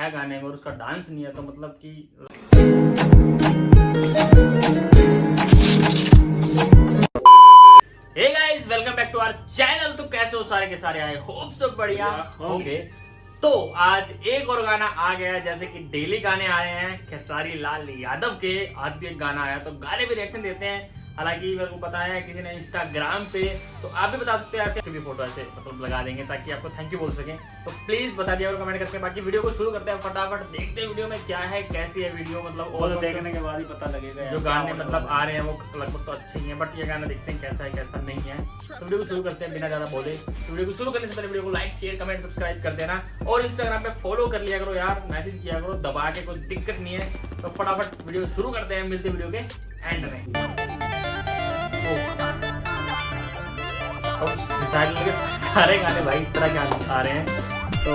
है गाने में और उसका डांस नहीं है तो मतलब कि hey guys, welcome back to our channel. तो कैसे हो सारे के सारे? आए होप सब बढ़िया होंगे। तो आज एक और गाना आ गया, जैसे कि डेली गाने आ रहे हैं खेसारी लाल यादव के। आज भी एक गाना आया तो गाने भी रिएक्शन देते हैं। हालांकि मेरे को पता है किसी ने इंस्टाग्राम पे, तो आप भी बता सकते हैं ऐसे भी फोटो ऐसे मतलब लगा देंगे ताकि आपको थैंक यू बोल सकें। तो प्लीज बता दिया और कमेंट करके। बाकी वीडियो को शुरू करते हैं फटाफट, देखते हैं वीडियो में क्या है, कैसी है वीडियो। मतलब और देखने के बाद ही पता लगेगा। जो गाने मतलब आ रहे हैं वो लगभग तो अच्छे ही हैं, बट ये गाना देखते हैं कैसा है कैसा नहीं है। तो वीडियो को शुरू करते हैं बिना ज्यादा बोले। वीडियो को शुरू करने से पहले वीडियो को लाइक शेयर कमेंट सब्सक्राइब कर देना और इंस्टाग्राम पे फॉलो कर लिया करो यार, मैसेज किया करो दबा के, कोई दिक्कत नहीं है। तो फटाफट वीडियो शुरू करते हैं, मिलते वीडियो के एंड में। सारे गाने भाई इस तरह के आ रहे हैं तो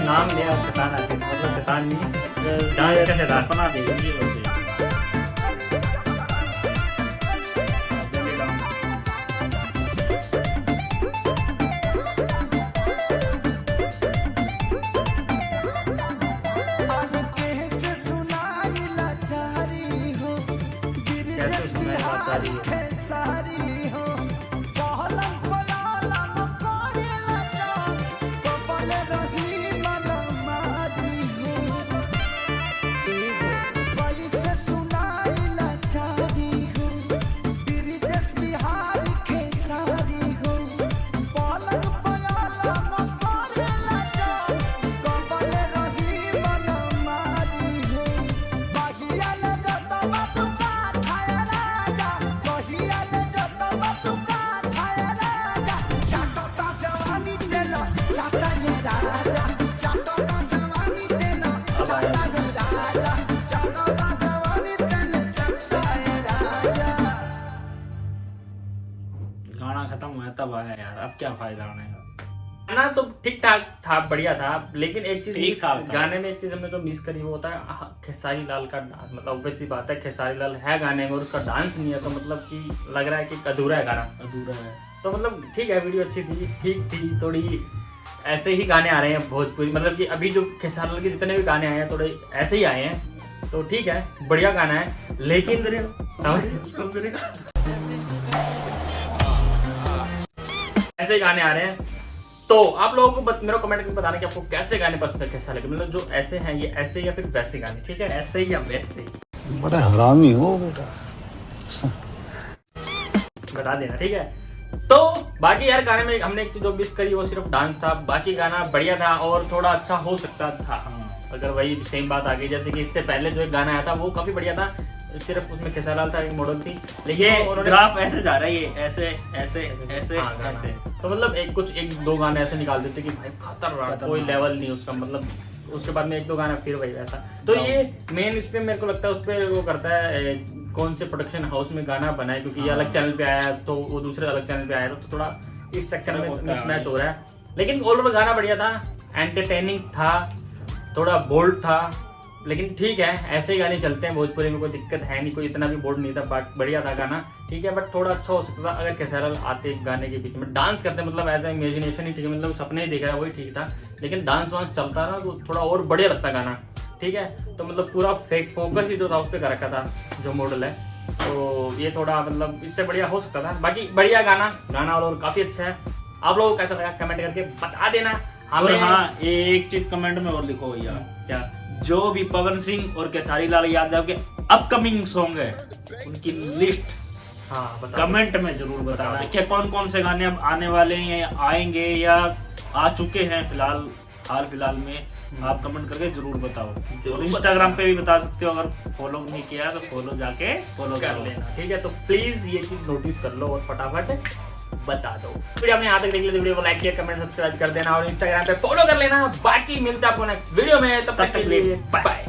नाम लिया शैतान आते मतलब शैतान नहीं डांस का शैतान बना देगी ये कैसे सुनाई बात आ रही है। गाना खत्म हुआ तब आया यार, अब क्या फायदा होने का। गाना तो ठीक ठाक था, बढ़िया था, लेकिन एक चीज गाने में एक चीज हमने जो मिस करी वो होता है खेसारी लाल का डांस। मतलब वैसी बात है खेसारी लाल है गाने में और उसका डांस नहीं है तो मतलब कि लग रहा है कि अधूरा है गाना, अधूरा है। तो मतलब ठीक है, वीडियो अच्छी थी, ठीक थी। थोड़ी ऐसे ही गाने आ रहे हैं भोजपुरी, मतलब कि अभी जो खेसारी लाल के जितने भी गाने आए हैं थोड़े ऐसे ही आए हैं, तो ठीक है, बढ़िया गाना है। लेकिन समझ रहे ऐसे गाने आ रहे हैं तो आप लोगों को मेरे को कमेंट करके बताना कि आपको कैसे गाने पसंद है, कैसा लगे। मतलब जो ऐसे हैं ये ऐसे या फिर वैसे गाने, ठीक है, ऐसे ही या वैसे। बड़ा हरामी हो बेटा। बता देना, ठीक है। तो बाकी यार गाने में हमने एक चीज जो मिस करी वो सिर्फ डांस था, बाकी गाना बढ़िया था और थोड़ा अच्छा हो सकता था अगर वही सेम बात आ गई। जैसे कि इससे पहले जो एक गाना आया था वो काफी बढ़िया था, सिर्फ उसमें खेसारी था, एक मॉडल थी, लेकिन ये ग्राफ ऐसे जा रहा है, ये ऐसे ऐसे ऐसे हाँ, ऐसे। तो मतलब एक दो गाने ऐसे निकाल देते कि भाई खतरनाक, कोई लेवल नहीं उसका, मतलब उसके बाद में एक दो गाना फिर वही वैसा। तो ये मेन इस पे मेरे को लगता है उस पे वो करता है कौन से प्रोडक्शन हाउस में गाना बनाए, क्योंकि ये अलग चैनल पे आया तो वो दूसरे अलग चैनल पे आया था, तो थोड़ा इस चक्कर में मिसमैच हो रहा है। लेकिन ओवरऑल गाना बढ़िया था, एंटरटेनिंग था, थोड़ा बोल्ड था, लेकिन ठीक है, ऐसे ही गाने चलते हैं भोजपुरी में, कोई दिक्कत है नहीं, कोई इतना भी बोल्ड नहीं था, बट बढ़िया था गाना, ठीक है। बट थोड़ा अच्छा हो सकता था अगर खेसारी लाल आते गाने के बीच में डांस करते, मतलब एज ए इमेजिनेशन ही ठीक है, मतलब सपने ही देख रहा है वही ठीक था, लेकिन डांस वांस चलता ना तो थोड़ा और बढ़िया लगता गाना, ठीक है। तो मतलब पूरा फोकस ही जो था उस पर कर रखा था जो मॉडल है, तो ये थोड़ा मतलब इससे बढ़िया हो सकता था। बाकी बढ़िया गाना और काफी अच्छा है। आप लोगों को कैसा लगा कमेंट करके बता देना और हमें। हाँ, एक चीज कमेंट में और लिखो भैया, क्या जो भी पवन सिंह और खेसारी लाल यादव के अपकमिंग सॉन्ग है उनकी लिस्ट कमेंट में जरूर बताना कि कौन कौन से गाने अब आने वाले हैं, आएंगे या आ चुके हैं हाल फिलहाल में। आप कमेंट करके जरूर बताओ, और इंस्टाग्राम पे भी बता सकते हो, अगर फॉलो नहीं किया तो फॉलो जाके फॉलो कर लेना, ठीक है। तो प्लीज ये चीज नोटिस कर लो और फटाफट बता दो। वीडियो आपने यहाँ तक देख लिया तो वीडियो को लाइक किया, कमेंट सब्सक्राइब कर देना और इंस्टाग्राम पे फॉलो कर लेना। बाकी मिलता है आपको नेक्स्ट वीडियो में, तब तक के लिए बाय।